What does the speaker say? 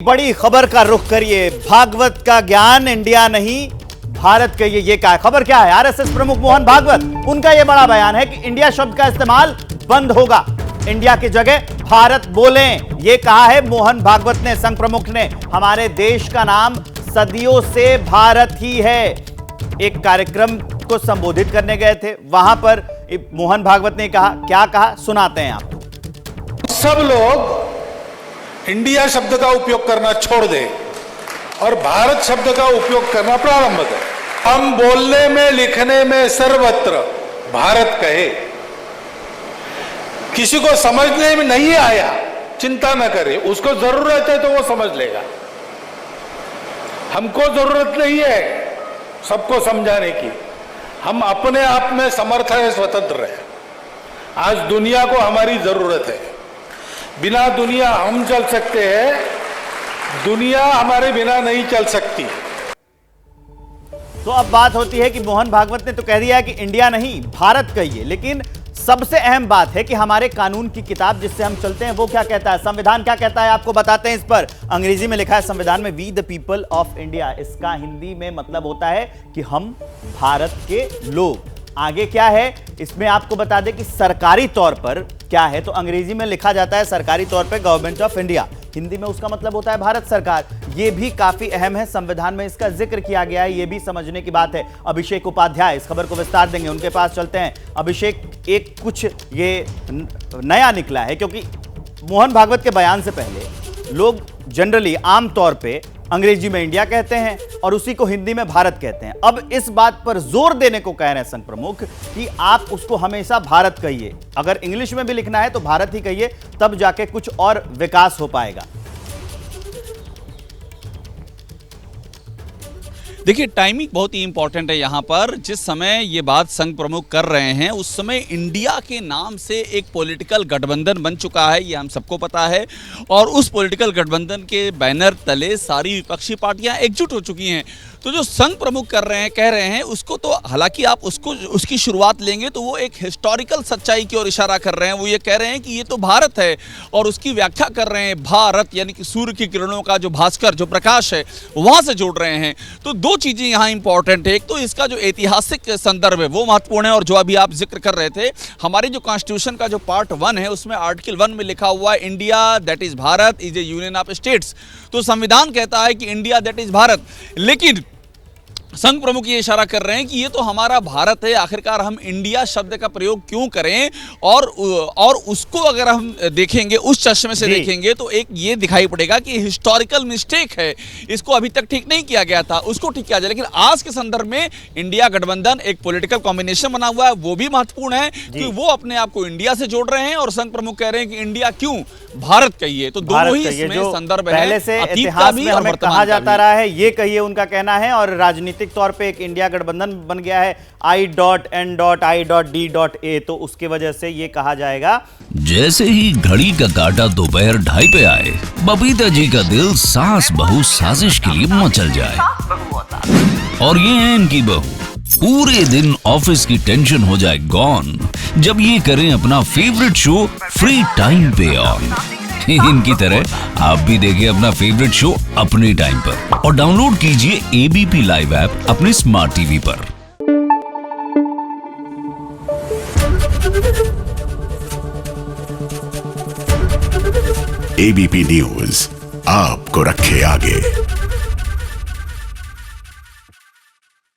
बड़ी खबर का रुख करिए। भागवत का ज्ञान इंडिया नहीं भारत के ये कहा है। खबर क्या है? आरएसएस प्रमुख मोहन भागवत, उनका यह बड़ा बयान है कि इंडिया शब्द का इस्तेमाल बंद होगा, इंडिया की जगह भारत बोलें। यह कहा है मोहन भागवत ने, संघ प्रमुख ने। हमारे देश का नाम सदियों से भारत ही है। एक कार्यक्रम को संबोधित करने गए थे, वहां पर मोहन भागवत ने कहा, क्या कहा सुनाते हैं आप। सब लोग इंडिया शब्द का उपयोग करना छोड़ दें और भारत शब्द का उपयोग करना प्रारंभ करें। हम बोलने में लिखने में सर्वत्र भारत कहे। किसी को समझने में नहीं आया, चिंता न करे, उसको जरूरत है तो वो समझ लेगा। हमको जरूरत नहीं है सबको समझाने की, हम अपने आप में समर्थ है, स्वतंत्र है। आज दुनिया को हमारी जरूरत है। बिना दुनिया हम चल सकते हैं, दुनिया हमारे बिना नहीं चल सकती। तो अब बात होती है कि मोहन भागवत ने तो कह दिया है कि इंडिया नहीं भारत कहिए, लेकिन सबसे अहम बात है कि हमारे कानून की किताब जिससे हम चलते हैं वो क्या कहता है, संविधान क्या कहता है, आपको बताते हैं। इस पर अंग्रेजी में लिखा है संविधान में, we the people of India. इसका हिंदी में मतलब होता है कि हम भारत के लोग। आगे क्या है इसमें आपको बता दें कि सरकारी तौर पर क्या है, तो अंग्रेजी में लिखा जाता है सरकारी तौर पर गवर्नमेंट ऑफ इंडिया, हिंदी में उसका मतलब होता है भारत सरकार। यह भी काफी अहम है, संविधान में इसका जिक्र किया गया है, यह भी समझने की बात है। अभिषेक उपाध्याय इस खबर को विस्तार देंगे, उनके पास चलते हैं। अभिषेक, एक कुछ ये नया निकला है, क्योंकि मोहन भागवत के बयान से पहले लोग जनरली आमतौर पे अंग्रेजी में इंडिया कहते हैं और उसी को हिंदी में भारत कहते हैं। अब इस बात पर जोर देने को कह रहे हैं संघ प्रमुख कि आप उसको हमेशा भारत कहिए, अगर इंग्लिश में भी लिखना है तो भारत ही कहिए, तब जाके कुछ और विकास हो पाएगा। देखिए, टाइमिंग बहुत ही इंपॉर्टेंट है यहाँ पर। जिस समय ये बात संघ प्रमुख कर रहे हैं उस समय इंडिया के नाम से एक पॉलिटिकल गठबंधन बन चुका है, ये हम सबको पता है। और उस पॉलिटिकल गठबंधन के बैनर तले सारी विपक्षी पार्टियां एकजुट हो चुकी हैं। तो जो संघ प्रमुख कर रहे हैं, कह रहे हैं उसको, तो हालांकि आप उसकी शुरुआत लेंगे तो वो एक हिस्टोरिकल सच्चाई की ओर इशारा कर रहे हैं। वो ये कह रहे हैं कि ये तो भारत है और उसकी व्याख्या कर रहे हैं भारत यानी कि सूर्य की किरणों का जो भास्कर, जो प्रकाश है, वहां से जोड़ रहे हैं। तो दो चीजें यहाँ इंपॉर्टेंट है, एक तो इसका जो ऐतिहासिक संदर्भ है वो महत्वपूर्ण है, और जो अभी आप जिक्र कर रहे थे, हमारी जो कॉन्स्टिट्यूशन का जो पार्ट 1 है उसमें आर्टिकल 1 में लिखा हुआ है India that is Bharat is A union of states. तो संविधान कहता है कि इंडिया दैट इज भारत, लेकिन संघ प्रमुख ये इशारा कर रहे हैं कि ये तो हमारा भारत है, आखिरकार हम इंडिया शब्द का प्रयोग क्यों करें। और उसको अगर हम देखेंगे, उस चश्मे से देखेंगे, तो एक ये दिखाई पड़ेगा कि हिस्टोरिकल मिस्टेक है, इसको अभी तक ठीक नहीं किया गया था, उसको ठीक किया जाए। लेकिन आज के संदर्भ में इंडिया गठबंधन एक पॉलिटिकल कॉम्बिनेशन बना हुआ है, वो भी महत्वपूर्ण है कि वो अपने आप को इंडिया से जोड़ रहे हैं, और संघ प्रमुख कह रहे हैं कि इंडिया क्यों भारत कहिए। तो दोनों ही इसमें संदर्भ है, पहले से इतिहास में हमें कहा जाता रहा है, ये कहिए उनका कहना है। और राजनीतिक तौर पे एक इंडिया गठबंधन बन गया है, I.N.I.D.A, तो उसके वजह से ये कहा जाएगा। जैसे ही घड़ी का काटा दोपहर 2:30 पे आए, बबीता जी का दिल सास बहू साजिश के लिए मचल जाए। और ये है इनकी बहू, पूरे दिन ऑफिस की टेंशन हो जाए गॉन जब ये करें अपना फेवरेट शो फ्री टाइम पे ऑन। इनकी तरह आप भी देखिए अपना फेवरेट शो अपने टाइम पर और डाउनलोड कीजिए एबीपी लाइव ऐप अपने स्मार्ट टीवी पर। एबीपी न्यूज आपको रखे आगे।